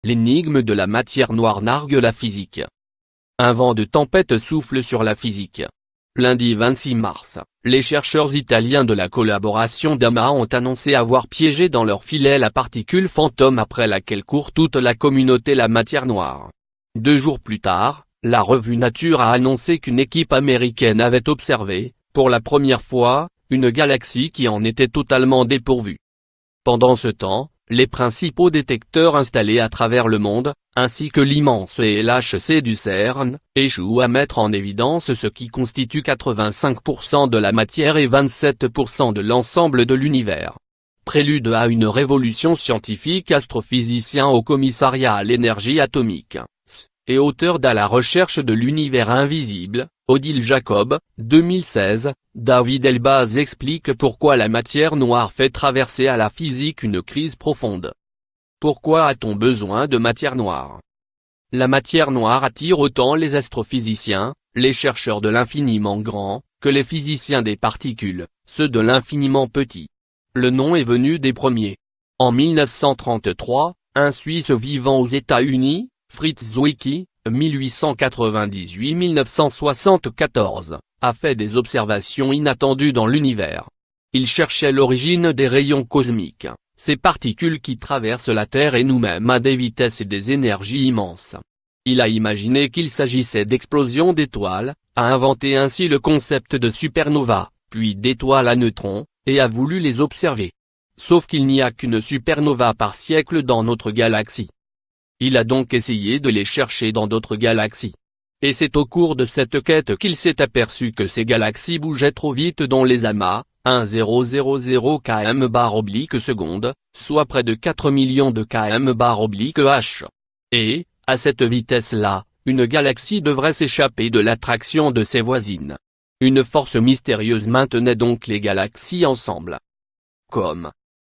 L'énigme de la matière noire nargue la physique. Un vent de tempête souffle sur la physique. Lundi 26 mars, les chercheurs italiens de la collaboration d'AMA ont annoncé avoir piégé dans leur filet la particule fantôme après laquelle court toute la communauté la matière noire. 2 jours plus tard, la revue Nature a annoncé qu'une équipe américaine avait observé, pour la première fois, une galaxie qui en était totalement dépourvue. Pendant ce temps, les principaux détecteurs installés à travers le monde, ainsi que l'immense LHC du CERN, échouent à mettre en évidence ce qui constitue 85% de la matière et 27% de l'ensemble de l'univers. Prélude à une révolution scientifique. Astrophysicien au commissariat à l'énergie atomique, et auteur d'À la recherche de l'univers invisible, Odile Jacob, 2016, David Elbaz explique pourquoi la matière noire fait traverser à la physique une crise profonde. Pourquoi a-t-on besoin de matière noire? La matière noire attire autant les astrophysiciens, les chercheurs de l'infiniment grand, que les physiciens des particules, ceux de l'infiniment petit. Le nom est venu des premiers. En 1933, un Suisse vivant aux États-Unis, Fritz Zwicky, 1898-1974, a fait des observations inattendues dans l'univers. Il cherchait l'origine des rayons cosmiques, ces particules qui traversent la Terre et nous-mêmes à des vitesses et des énergies immenses. Il a imaginé qu'il s'agissait d'explosions d'étoiles, a inventé ainsi le concept de supernova, puis d'étoiles à neutrons, et a voulu les observer. Sauf qu'il n'y a qu'une supernova par siècle dans notre galaxie. Il a donc essayé de les chercher dans d'autres galaxies. Et c'est au cours de cette quête qu'il s'est aperçu que ces galaxies bougeaient trop vite dans les amas, 1000 km/s, soit près de 4 millions de km/h. Et, à cette vitesse-là, une galaxie devrait s'échapper de l'attraction de ses voisines. Une force mystérieuse maintenait donc les galaxies ensemble. Comme